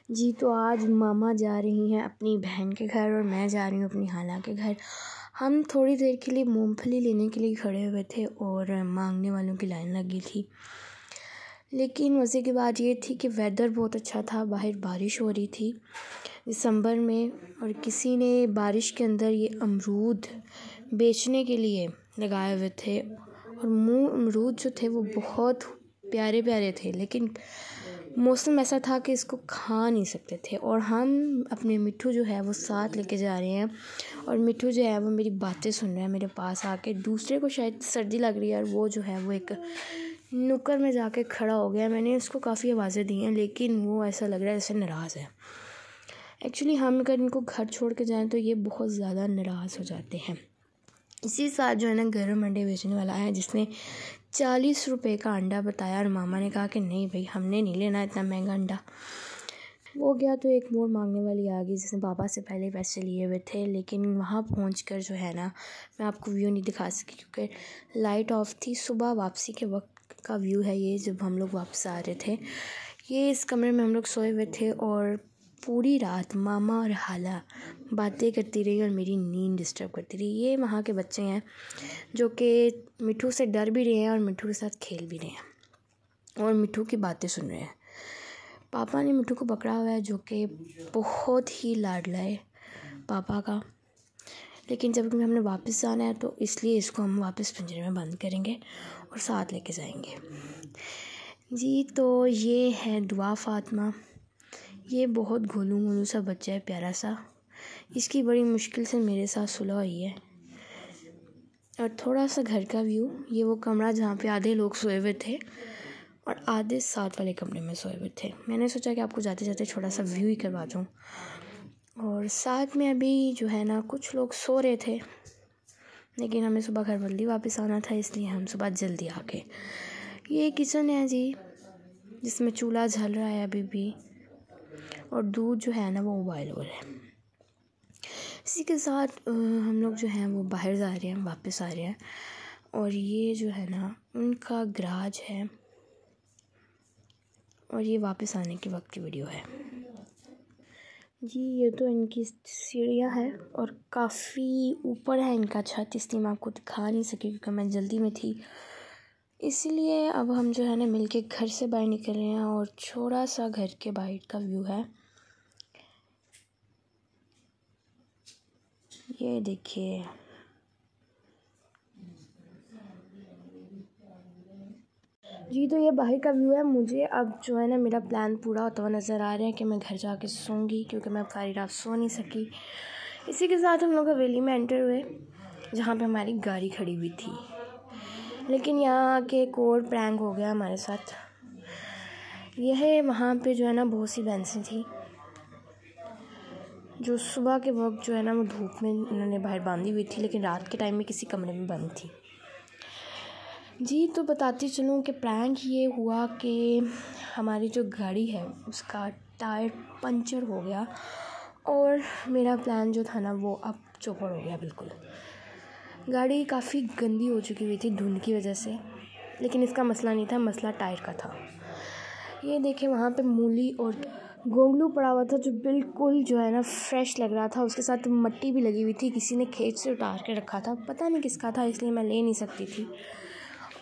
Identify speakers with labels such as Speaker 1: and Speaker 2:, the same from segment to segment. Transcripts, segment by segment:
Speaker 1: जी तो आज मामा जा रही हैं अपनी बहन के घर और मैं जा रही हूँ अपनी खाला के घर। हम थोड़ी देर के लिए मूंगफली लेने के लिए खड़े हुए थे और मांगने वालों की लाइन लगी थी। लेकिन मज़े की बात ये थी कि वेदर बहुत अच्छा था, बाहर बारिश हो रही थी दिसंबर में, और किसी ने बारिश के अंदर ये अमरूद बेचने के लिए लगाए हुए थे। और अमरूद जो थे वो बहुत प्यारे प्यारे थे, लेकिन मौसम ऐसा था कि इसको खा नहीं सकते थे। और हम अपने मिट्ठू जो है वो साथ लेके जा रहे हैं, और मिट्ठू जो है वो मेरी बातें सुन रहा है मेरे पास आके। दूसरे को शायद सर्दी लग रही है और वो जो है वो एक नुक्कड़ में जाके खड़ा हो गया। मैंने उसको काफ़ी आवाज़ें दी हैं, लेकिन वो ऐसा लग रहा है जैसे नाराज़ है। एक्चुअली हम अगर इनको घर छोड़ के जाएँ तो ये बहुत ज़्यादा नाराज़ हो जाते हैं। इसी साथ जो है ना गर्म अंडे बेचने वाला आया, जिसने 40 रुपये का अंडा बताया, और मामा ने कहा कि नहीं भाई, हमने नहीं लेना इतना महंगा अंडा। वो गया तो एक मोर मांगने वाली आ गई जिसने पापा से पहले पैसे लिए हुए थे। लेकिन वहाँ पहुँचकर जो है ना मैं आपको व्यू नहीं दिखा सकी क्योंकि लाइट ऑफ थी। सुबह वापसी के वक्त का व्यू है ये, जब हम लोग वापस आ रहे थे। ये इस कमरे में हम लोग सोए हुए थे और पूरी रात मामा और खाला बातें करती रही और मेरी नींद डिस्टर्ब करती रही। ये वहाँ के बच्चे हैं जो कि मिट्ठू से डर भी रहे हैं और मिट्ठू के साथ खेल भी रहे हैं और मिट्ठू की बातें सुन रहे हैं। पापा ने मिट्ठू को पकड़ा हुआ है, जो कि बहुत ही लाडला है पापा का। लेकिन जब हमने वापस जाना है तो इसलिए इसको हम वापस पिंजरे में बंद करेंगे और साथ लेके जाएंगे। जी तो ये है दुआ फातिमा। ये बहुत गोलू मोलू सा बच्चा है, प्यारा सा। इसकी बड़ी मुश्किल से मेरे साथ सुलह हुई है। और थोड़ा सा घर का व्यू, ये वो कमरा जहाँ पे आधे लोग सोए हुए थे और आधे साथ वाले कमरे में सोए हुए थे। मैंने सोचा कि आपको जाते जाते थोड़ा सा व्यू ही करवा दूँ। और साथ में अभी जो है ना कुछ लोग सो रहे थे, लेकिन हमें सुबह घर जल्दी वापस आना था, इसलिए हम सुबह जल्दी आ गए। ये किचन है जी, जिसमें चूल्हा जल रहा है अभी भी, और दूध जो है ना वो उबाल हो रहा है। इसी के साथ हम लोग जो हैं वो बाहर जा रहे हैं, वापस आ रहे हैं। और ये जो है ना उनका गराज है, और ये वापस आने के वक्त की वीडियो है जी। ये तो इनकी सीढ़ियाँ हैं और काफ़ी ऊपर है इनका छत, इसलिए मैं आपको दिखा नहीं सकी क्योंकि मैं जल्दी में थी। इसलिए अब हम जो है ना मिलके घर से बाहर निकल रहे हैं और थोड़ा सा घर के बाहर का व्यू है। ये देखिए, जी तो ये बाहर का व्यू है। मुझे अब जो है ना मेरा प्लान पूरा होता हुआ नज़र आ रहा है कि मैं घर जाके सोऊंगी, क्योंकि मैं सारी रात सो नहीं सकी। इसी के साथ हम लोग हवेली में एंटर हुए, जहाँ पे हमारी गाड़ी खड़ी हुई थी। लेकिन यहाँ आके एक और प्रैंक हो गया हमारे साथ। यह वहाँ पे जो है ना बहुत सी भैंसें थी, जो सुबह के वक्त जो है ना वो धूप में उन्होंने बाहर बांधी हुई थी, लेकिन रात के टाइम में किसी कमरे में बंद थी। जी तो बताती चलूँ कि प्रैंक ये हुआ कि हमारी जो गाड़ी है उसका टायर पंचर हो गया और मेरा प्लान जो था ना वो अब चौपड़ हो गया बिल्कुल। गाड़ी काफ़ी गंदी हो चुकी हुई थी धुंध की वजह से, लेकिन इसका मसला नहीं था, मसला टायर का था। ये देखें, वहाँ पे मूली और गोंगलू पड़ा हुआ था जो बिल्कुल जो है ना फ्रेश लग रहा था। उसके साथ मट्टी भी लगी हुई थी, किसी ने खेत से उतार के रखा था, पता नहीं किसका था, इसलिए मैं ले नहीं सकती थी।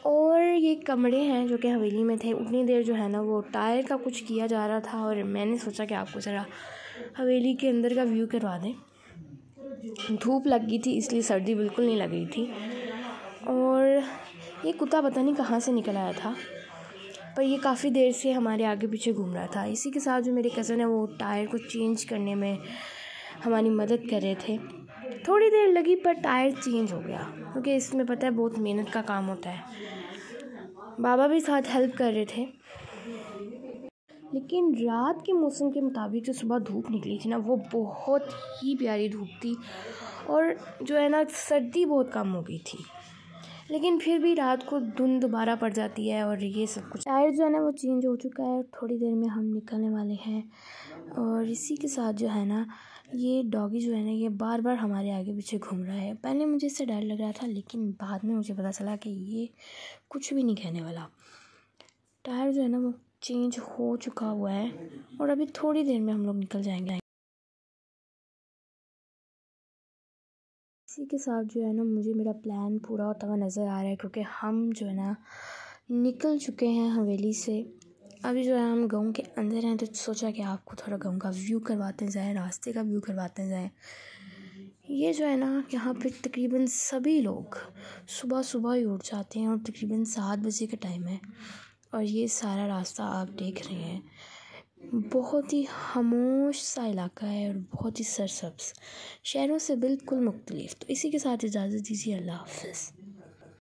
Speaker 1: और ये कमरे हैं जो कि हवेली में थे, उतनी देर जो है ना वो टायर का कुछ किया जा रहा था, और मैंने सोचा कि आपको ज़रा हवेली के अंदर का व्यू करवा दें। धूप लग गई थी इसलिए सर्दी बिल्कुल नहीं लग रही थी। और ये कुत्ता पता नहीं कहाँ से निकल आया था, पर ये काफ़ी देर से हमारे आगे पीछे घूम रहा था। इसी के साथ जो मेरे कज़न है वो टायर को चेंज करने में हमारी मदद कर रहे थे। थोड़ी देर लगी पर टायर चेंज हो गया, क्योंकि इसमें पता है बहुत मेहनत का काम होता है। बाबा भी साथ हेल्प कर रहे थे। लेकिन रात के मौसम के मुताबिक जो सुबह धूप निकली थी ना वो बहुत ही प्यारी धूप थी, और जो है ना सर्दी बहुत कम हो गई थी। लेकिन फिर भी रात को धुंध दोबारा पड़ जाती है और ये सब कुछ। टायर जो है ना वो चेंज हो चुका है, थोड़ी देर में हम निकलने वाले हैं। और इसी के साथ जो है ना ये डॉगी जो है ना ये बार बार हमारे आगे पीछे घूम रहा है। पहले मुझे इससे डर लग रहा था, लेकिन बाद में मुझे पता चला कि ये कुछ भी नहीं कहने वाला। टायर जो है ना वो चेंज हो चुका हुआ है और अभी थोड़ी देर में हम लोग निकल जाएंगे। इसी के साथ जो है ना मुझे मेरा प्लान पूरा होता हुआ नज़र आ रहा है, क्योंकि हम जो है ना निकल चुके हैं हवेली से। अभी जो है हम गाँव के अंदर हैं, तो सोचा कि आपको थोड़ा गाँव का व्यू करवाते जाएँ, रास्ते का व्यू करवाते जाएँ। ये जो है ना यहाँ पे तकरीबन सभी लोग सुबह सुबह ही उठ जाते हैं और तकरीबन 7 बजे का टाइम है। और ये सारा रास्ता आप देख रहे हैं, बहुत ही खामोश सा इलाका है और बहुत ही सरसब्ज़, शहरों से बिल्कुल मुख्तलिफ। तो इसी के साथ इजाज़त दीजिए, अल्लाह हाफ़िज़।